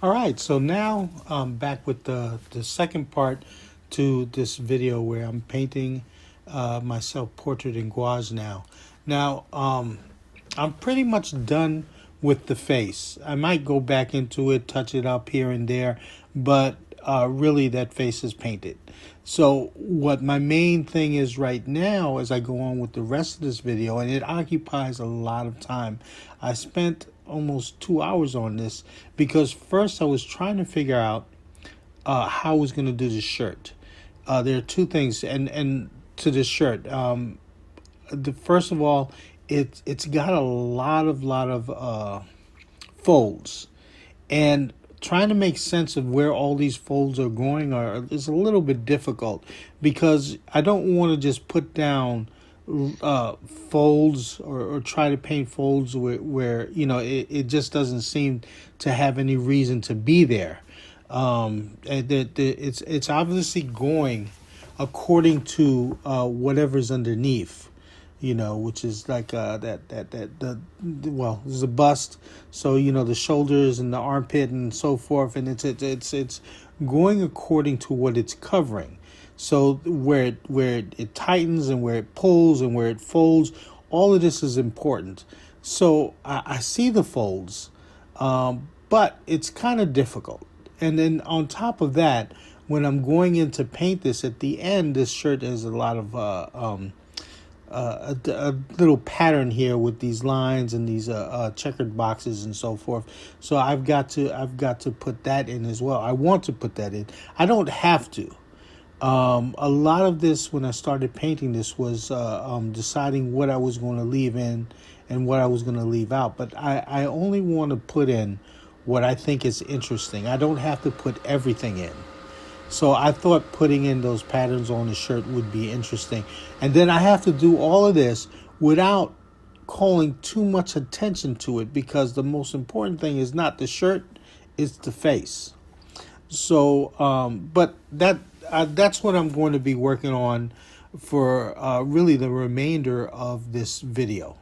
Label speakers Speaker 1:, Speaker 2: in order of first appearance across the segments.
Speaker 1: All right, so now I'm back with the second part to this video where I'm painting my self portrait in gouache now. Now, I'm pretty much done with the face. I might go back into it, touch it up here and there, but really that face is painted. So what my main thing is right now as I go on with the rest of this video, and it occupies a lot of time. I spent almost 2 hours on this because first I was trying to figure out how I was going to do the shirt. There are two things, and to this shirt. The first of all, it's got a lot of folds, and trying to make sense of where all these folds are going is a little bit difficult because I don't want to just put down folds or try to paint folds where it just doesn't seem to have any reason to be there. It's obviously going according to whatever's underneath, which is like well, this is a bust, so the shoulders and the armpit and so forth, and it's going according to what it's covering. So where it tightens and where it pulls and where it folds, all of this is important. So I see the folds, but it's kind of difficult. And then on top of that, when I'm going in to paint this at the end, this shirt has a lot of a little pattern here with these lines and these checkered boxes and so forth. So I've got to put that in as well. I want to put that in. I don't have to. A lot of this, when I started painting this, was deciding what I was going to leave in and what I was going to leave out. But I only want to put in what I think is interesting. I don't have to put everything in. So I thought putting in those patterns on the shirt would be interesting. And then I have to do all of this without calling too much attention to it because the most important thing is not the shirt, it's the face. So, but that's what I'm going to be working on for really the remainder of this video.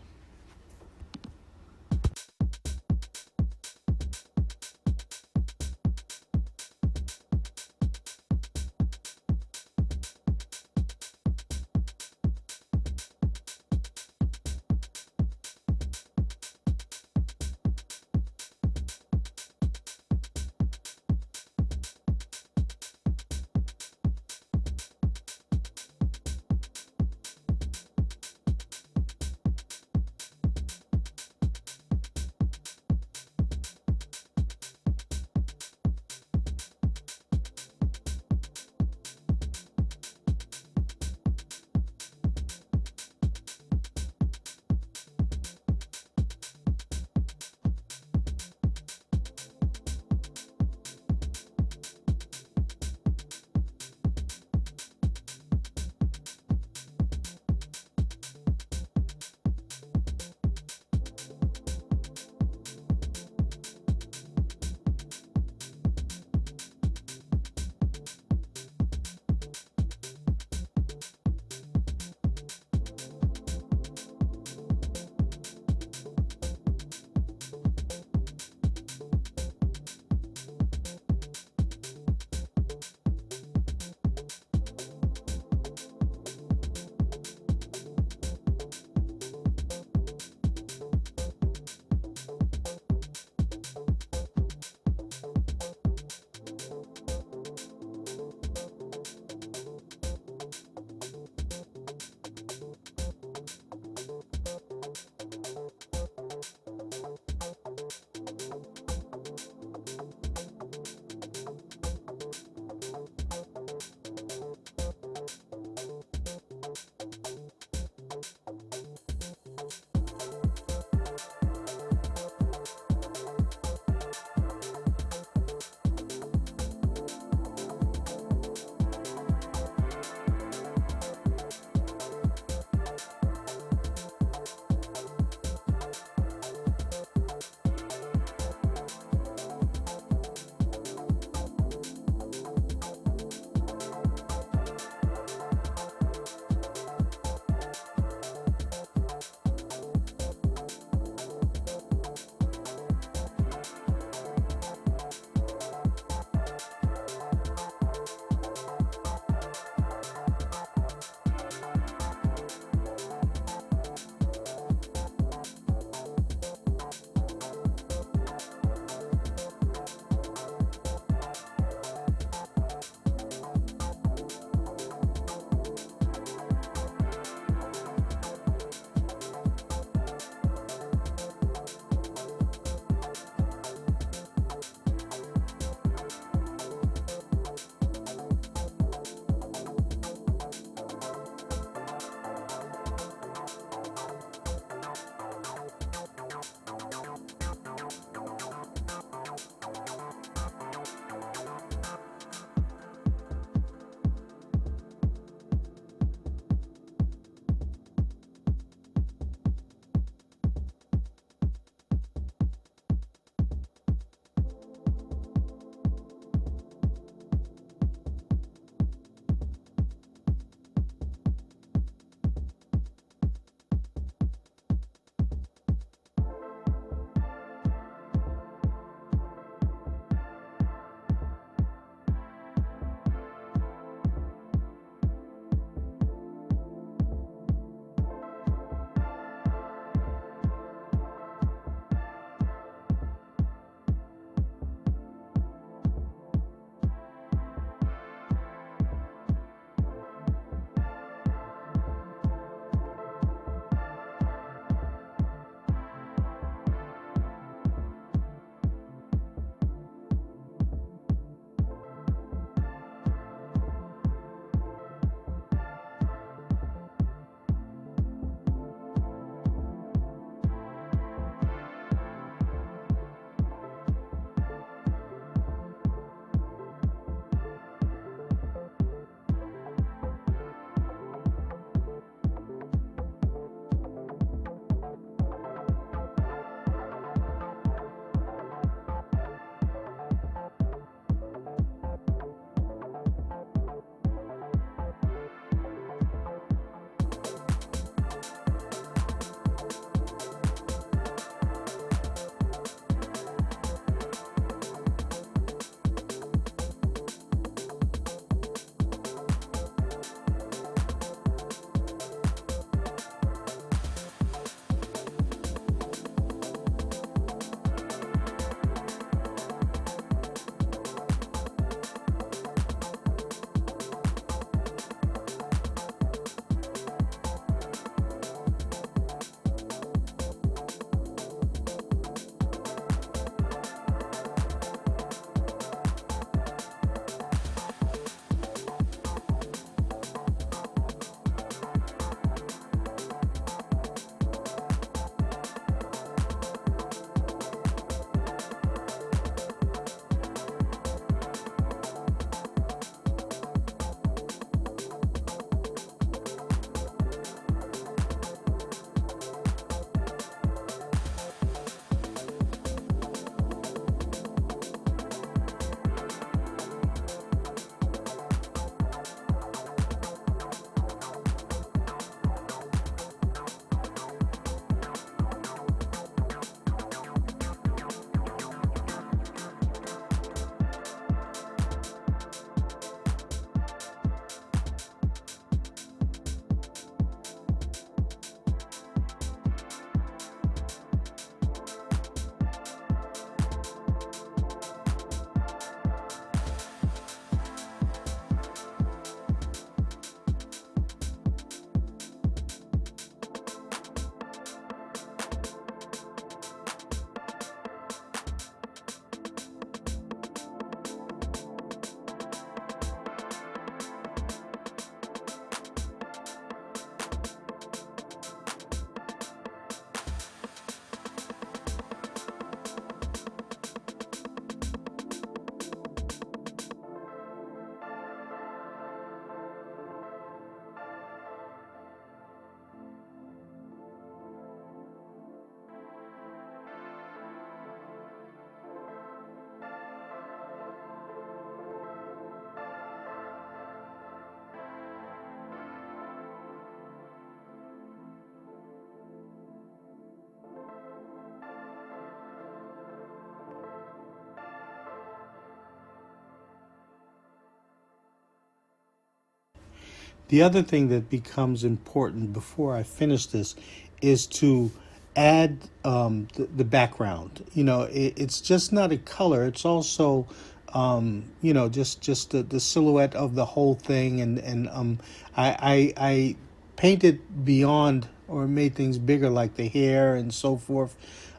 Speaker 1: The other thing that becomes important before I finish this is to add the background. It's just not a color; it's also just the silhouette of the whole thing, and I painted beyond or made things bigger, like the hair and so forth.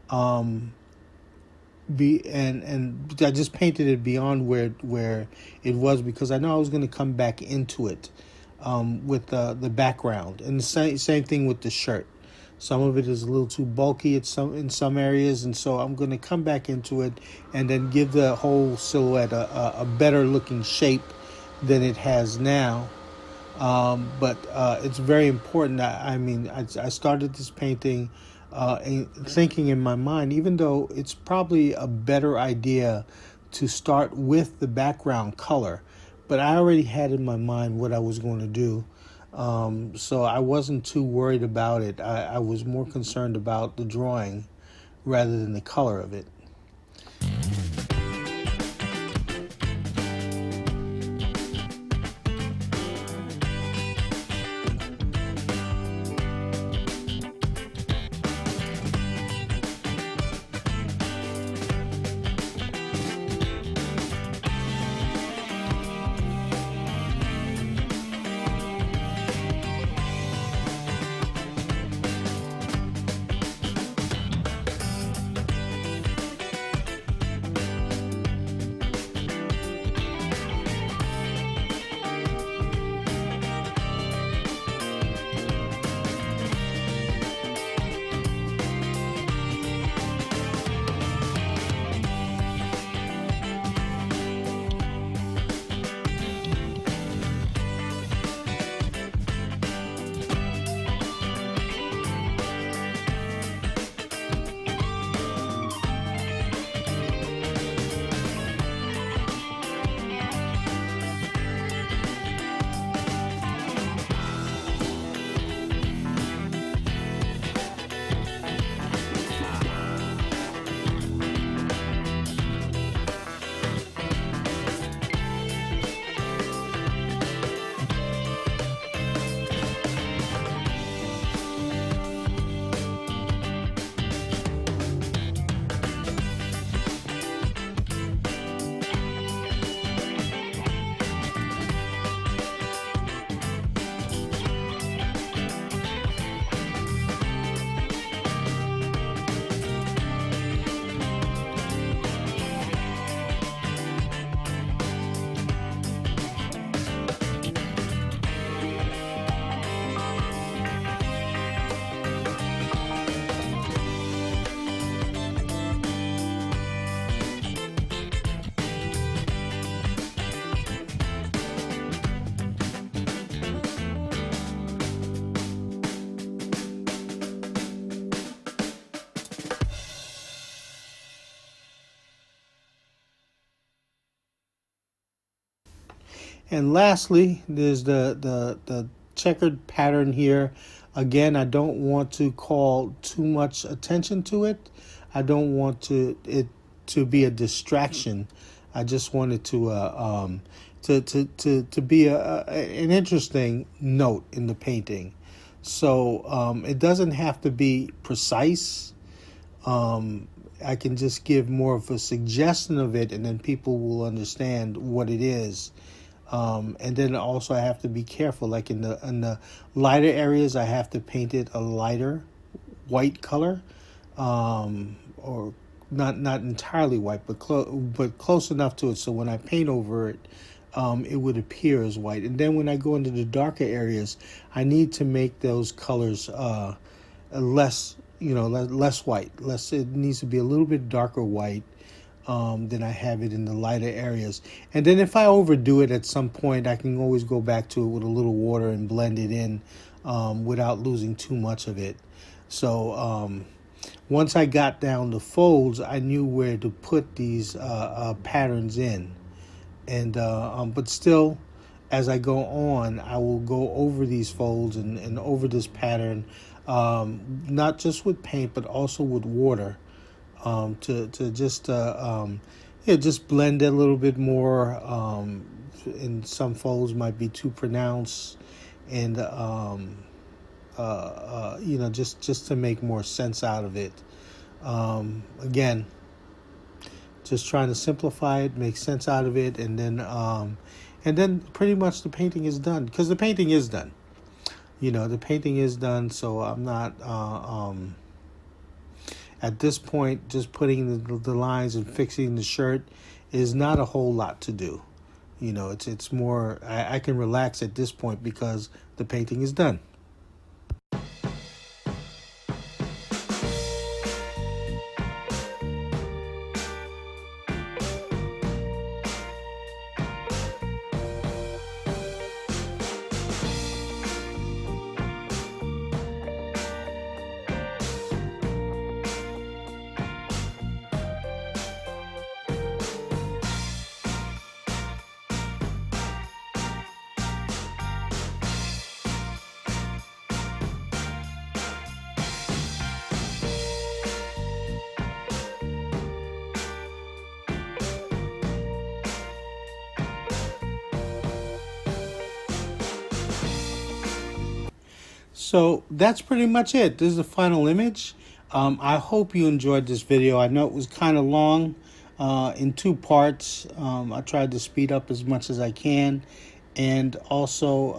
Speaker 1: Um, and I just painted it beyond where it was, because I know I was going to come back into it with the background, and the same thing with the shirt. Some of it is a little too bulky in some areas, and so I'm going to come back into it and then give the whole silhouette a better looking shape than it has now. But it's very important. I started this painting and thinking in my mind, even though it's probably a better idea to start with the background color, but I already had in my mind what I was going to do. So I wasn't too worried about it. I was more concerned about the drawing rather than the color of it. And lastly, there's the checkered pattern here. Again, I don't want to call too much attention to it. I don't want it to be a distraction. I just want it to be an interesting note in the painting. So it doesn't have to be precise. I can just give more of a suggestion of it, and then people will understand what it is. And then also I have to be careful. Like in the lighter areas, I have to paint it a lighter white color, or not entirely white, but close enough to it so when I paint over it, it would appear as white. And then when I go into the darker areas, I need to make those colors less, less white. It needs to be a little bit darker white than I have it in the lighter areas. And then if I overdo it at some point, I can always go back to it with a little water and blend it in without losing too much of it. So once I got down the folds, I knew where to put these patterns in. And but still, as I go on, I will go over these folds and over this pattern, not just with paint, but also with water, to just just blend it a little bit more. And some folds might be too pronounced, and you know, just to make more sense out of it. Again, just trying to simplify it, make sense out of it, and then pretty much the painting is done, because the painting is done. You know, the painting is done, so I'm not at this point, just putting the lines and fixing the shirt is not a whole lot to do. You know, it's more, I can relax at this point because the painting is done. So that's pretty much it. This is the final image. I hope you enjoyed this video. I know it was kind of long, in two parts. I tried to speed up as much as I can. And also,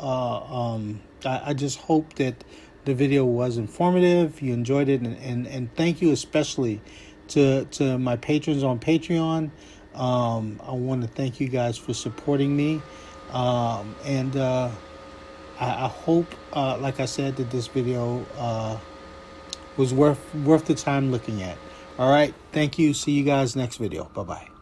Speaker 1: I just hope that the video was informative. You enjoyed it. And thank you especially to my patrons on Patreon. I want to thank you guys for supporting me. And I hope, like I said, that this video was worth the time looking at. All right. Thank you. See you guys next video. Bye-bye.